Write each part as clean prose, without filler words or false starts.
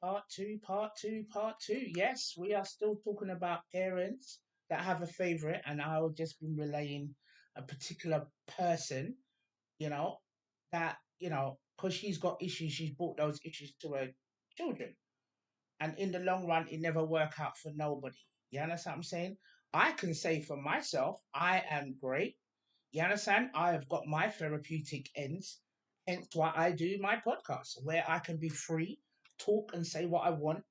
Part two. Yes, we are still talking about parents that have a favorite, and I'll just be relaying a particular person, you know, that, because she's got issues, she's brought those issues to her children. And in the long run, it never work out for nobody. You understand what I'm saying? I can say for myself, I am great. You understand? I have got my therapeutic ends, hence why I do my podcast, where I can be free, talk and say what I want.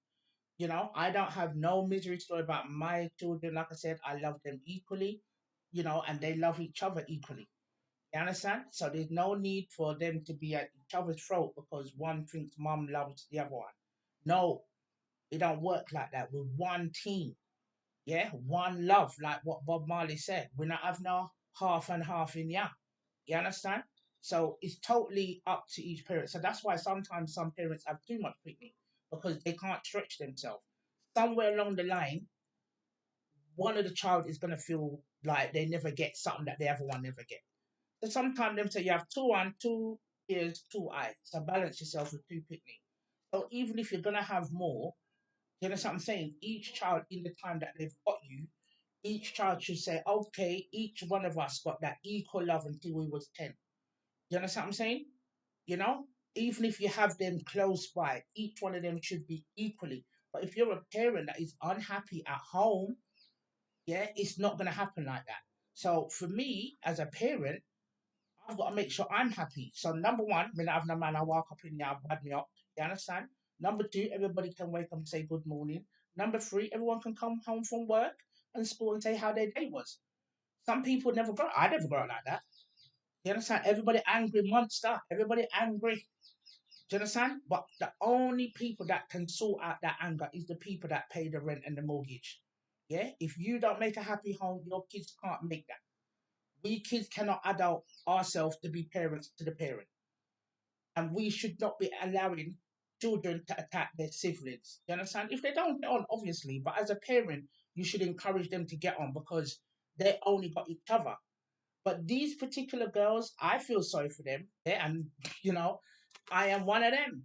I don't have no misery story about my children. Like I said, I love them equally, and they love each other equally. You understand? So there's no need for them to be at each other's throat because one thinks mum loves the other one. No, it don't work like that. We're one team. Yeah, one love, like what Bob Marley said. We're not having no half and half in ya. You understand? So it's totally up to each parent. So that's why sometimes some parents have too much picnic because they can't stretch themselves. Somewhere along the line, one of the child is gonna feel like they never get something that the other one never get. So sometimes them say you have two on, two ears, two eyes. So balance yourself with two picnic. So even if you're gonna have more, you know what I'm saying? Each child in the time that they've got you, each child should say, okay, each one of us got that equal love until we was 10. You understand what I'm saying? You know, even if you have them close by, each one of them should be equally. But if you're a parent that is unhappy at home, yeah, it's not going to happen like that. So for me, as a parent, I've got to make sure I'm happy. So number one, when I have no man, I walk up in there, bad me up. You understand? Number two, everybody can wake up and say good morning. Number three, everyone can come home from work and school and say how their day was. Some people never grow. I never grow up like that. You understand? Everybody angry monster. Everybody angry. Do you understand? But the only people that can sort out that anger is the people that pay the rent and the mortgage. Yeah? If you don't make a happy home, your kids can't make that. We kids cannot adult ourselves to be parents to the parent. And we should not be allowing children to attack their siblings. You understand? If they don't get on, obviously, but as a parent, you should encourage them to get on because they only got each other. But these particular girls, I feel sorry for them. Yeah, and you know, I am one of them.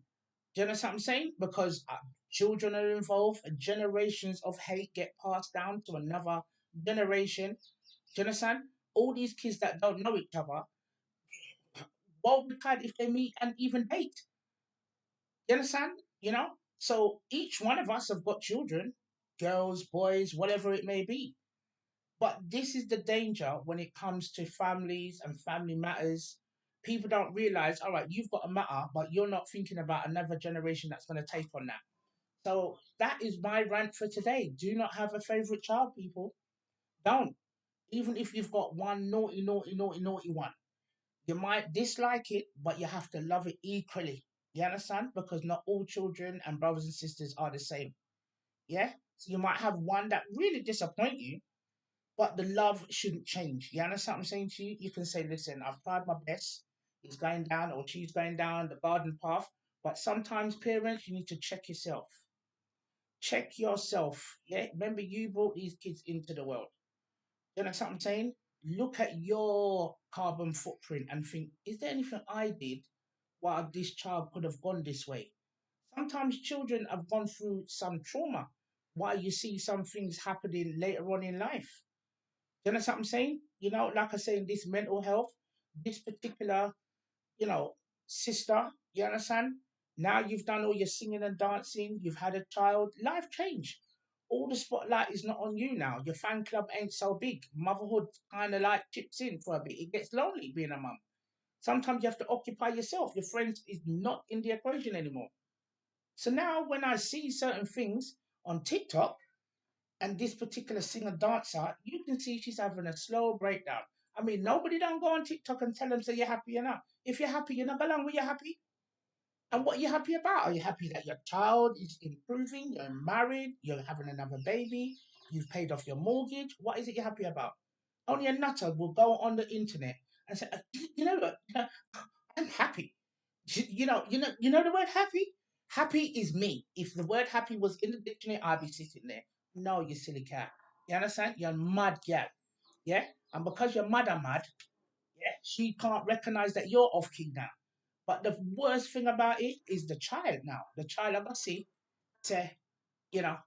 Do you understand what I'm saying? Because children are involved, and generations of hate get passed down to another generation. Do you understand? All these kids that don't know each other, what would kind if they meet and even date? You understand? So each one of us have got children, girls, boys, whatever it may be. But this is the danger when it comes to families and family matters. People don't realize, all right, you've got a matter, but you're not thinking about another generation that's going to take on that. So that is my rant for today. Do not have a favorite child, people. Don't. Even if you've got one naughty, naughty, naughty, naughty one, you might dislike it, but you have to love it equally. You understand? Because not all children and brothers and sisters are the same. Yeah? So you might have one that really disappoint you, but the love shouldn't change. You understand what I'm saying to you? You can say, listen, I've tried my best. He's going down or she's going down the garden path. But sometimes, parents, you need to check yourself. Check yourself. Yeah. Remember, you brought these kids into the world. You know what I'm saying? Look at your carbon footprint and think, is there anything I did while this child could have gone this way? Sometimes children have gone through some trauma why you see some things happening later on in life. You know what I'm saying? Like I say, in this mental health, this particular, you know, sister, you understand? Now you've done all your singing and dancing, you've had a child, life changed. All the spotlight is not on you now. Your fan club ain't so big. Motherhood kind of like chips in for a bit. It gets lonely being a mum. Sometimes you have to occupy yourself. Your friends is not in the equation anymore. So now when I see certain things on TikTok, and this particular singer dancer, you can see she's having a slow breakdown. I mean, nobody don't go on TikTok and tell them say you're happy enough. If you're happy, you're not going with you're happy. And what are you happy about? Are you happy that your child is improving? You're married, you're having another baby, you've paid off your mortgage. What is it you're happy about? Only a nutter will go on the internet and say, you know what, I'm happy. You know the word happy? Happy is me. If the word happy was in the dictionary, I'd be sitting there. No, you silly cat. You understand? You're mad, gal. Yeah? And because your mother mad, yeah, she can't recognize that you're off king now. But the worst thing about it is the child now. The child, I got see. to,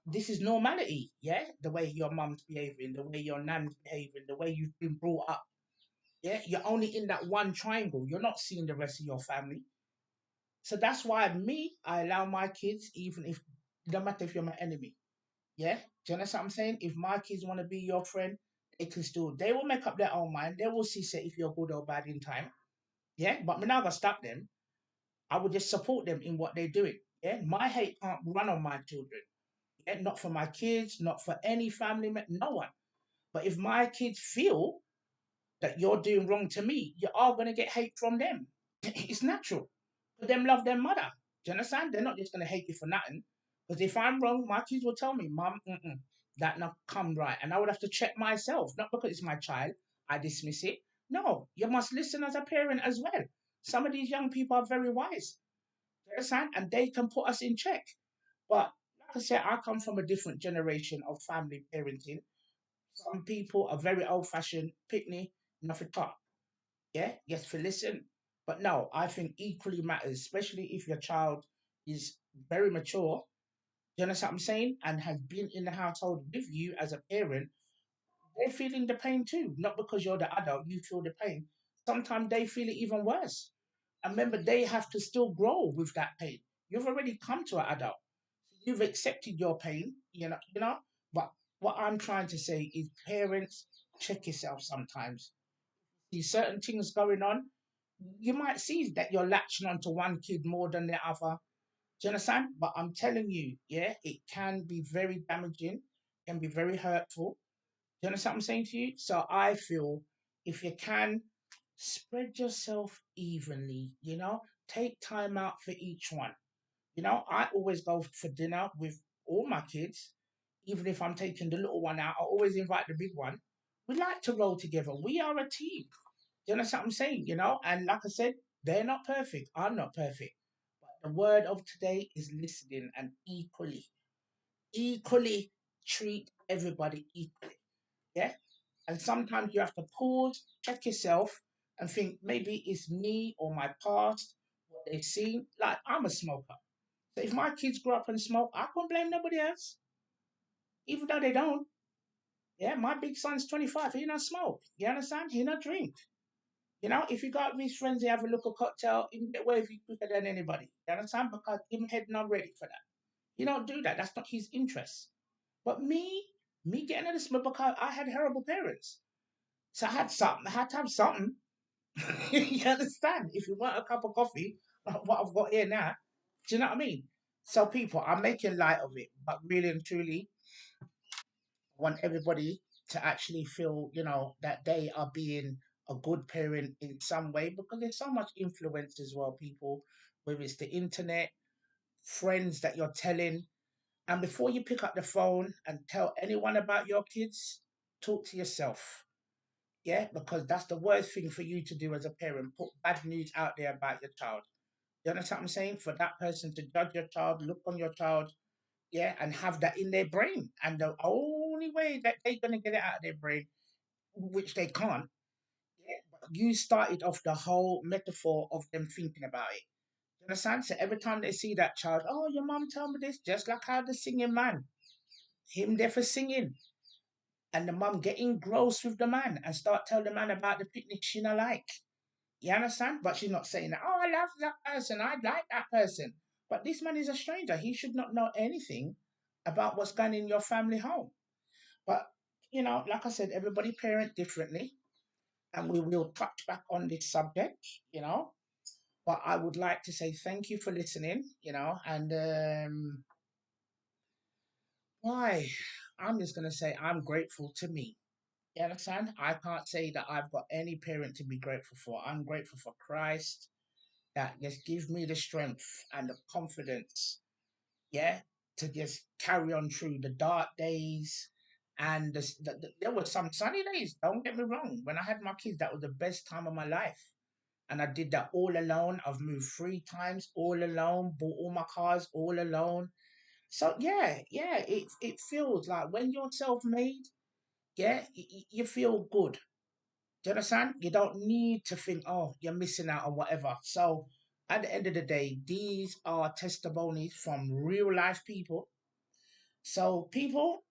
this is normality, yeah? The way your mum's behaving, the way your nan's behaving, the way you've been brought up. Yeah, you're only in that one triangle. You're not seeing the rest of your family. So that's why I allow my kids, even if no matter if you're my enemy. Yeah, do you understand what I'm saying? If my kids want to be your friend, they will make up their own mind. They will see say if you're good or bad in time. Yeah, but we're not gonna stop them. I would just support them in what they're doing. Yeah, my hate can't run on my children. Yeah, not for my kids, not for any family, no one. But if my kids feel that you're doing wrong to me, you are going to get hate from them. It's natural. But them love their mother. Do you understand? They're not just going to hate you for nothing. Because if I'm wrong, my kids will tell me, Mum, that not come right. And I would have to check myself, not because it's my child, I dismiss it. No, you must listen as a parent as well. Some of these young people are very wise. Do you understand? And they can put us in check. But like I said, I come from a different generation of family parenting. Some people are very old fashioned, pick nothing talk. Yeah, yes, for listen. But no, I think equally matters, especially if your child is very mature. Do you understand what I'm saying? And has been in the household with you as a parent, they're feeling the pain too. Not because you're the adult, you feel the pain. Sometimes they feel it even worse. And remember, they have to still grow with that pain. You've already come to an adult. You've accepted your pain, But what I'm trying to say is parents, check yourself sometimes. See certain things going on. You might see that you're latching onto one kid more than the other. Do you understand? But I'm telling you, yeah, it can be very damaging, can be very hurtful. Do you understand what I'm saying to you? So I feel if you can spread yourself evenly, take time out for each one. I always go for dinner with all my kids, even if I'm taking the little one out, I always invite the big one. We like to roll together. We are a team. You understand what I'm saying? And like I said, they're not perfect. I'm not perfect. But the word of today is listening and equally treat everybody equally. Yeah. And sometimes you have to pause, check yourself, and think maybe it's me or my past, what they've seen. Like I'm a smoker. So if my kids grow up and smoke, I can't blame nobody else, even though they don't. Yeah, my big son's 25. He not smoke. You understand? He not drink. If you got with his friends, he have a local cocktail, he can get away with it quicker than anybody. You understand? Because him head not ready for that. He don't do that. That's not his interest. But me getting into smoke because I had horrible parents. So I had something. I had to have something. You understand? If you want a cup of coffee, like what I've got here now, do you know what I mean? So people, I'm making light of it, but really and truly, I want everybody to actually feel, that they are being a good parent in some way because there's so much influence as well, people, whether it's the internet, friends that you're telling. And before you pick up the phone and tell anyone about your kids, talk to yourself. Yeah, because that's the worst thing for you to do as a parent, put bad news out there about your child. You understand what I'm saying? For that person to judge your child, look on your child, yeah, and have that in their brain. And the only way that they're going to get it out of their brain, which they can't, yeah, but you started off the whole metaphor of them thinking about it. You understand? So every time they see that child, oh, your mom told me this, just like how the singing man, him there for singing, and the mom get engrossed with the man and start telling the man about the picnic she not like. You understand? But she's not saying that, oh, I love that person, I like that person. But this man is a stranger. He should not know anything about what's going in your family home. But, like I said, everybody parent differently. And we will touch back on this subject, But I would like to say thank you for listening, and why? I'm just going to say I'm grateful to me. You understand? I can't say that I've got any parent to be grateful for. I'm grateful for Christ that just gives me the strength and the confidence, yeah, to just carry on through the dark days. And there were some sunny days. Don't get me wrong. When I had my kids, that was the best time of my life. And I did that all alone. I've moved 3 times all alone, bought all my cars all alone. So yeah, it feels like when you're self-made, yeah, you feel good. Do you understand? You don't need to think, oh, you're missing out or whatever. So At the end of the day, these are testimonies from real life people. So, people,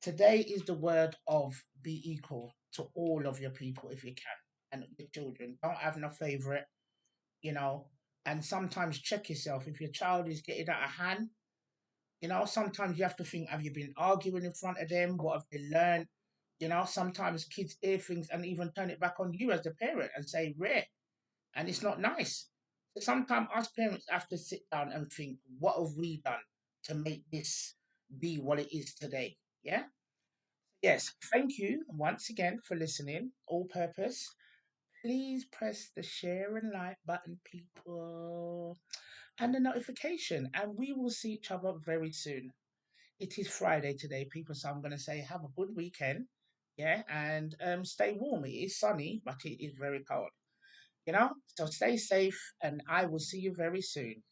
today is the word of be equal to all of your people if you can, and your children. Don't have no favorite, you know. And sometimes check yourself if your child is getting out of hand. Sometimes you have to think: have you been arguing in front of them? What have they learned? Sometimes kids hear things and even turn it back on you as the parent and say, "Rare," and it's not nice. So sometimes us parents have to sit down and think, what have we done to make this be what it is today? Yeah. Yes. Thank you once again for listening. All purpose. Please press the share and like button, people, and the notification, and we will see each other very soon. It is Friday today, people, so I'm going to say have a good weekend. Yeah, and stay warm. It is sunny, but it is very cold. So stay safe, and I will see you very soon.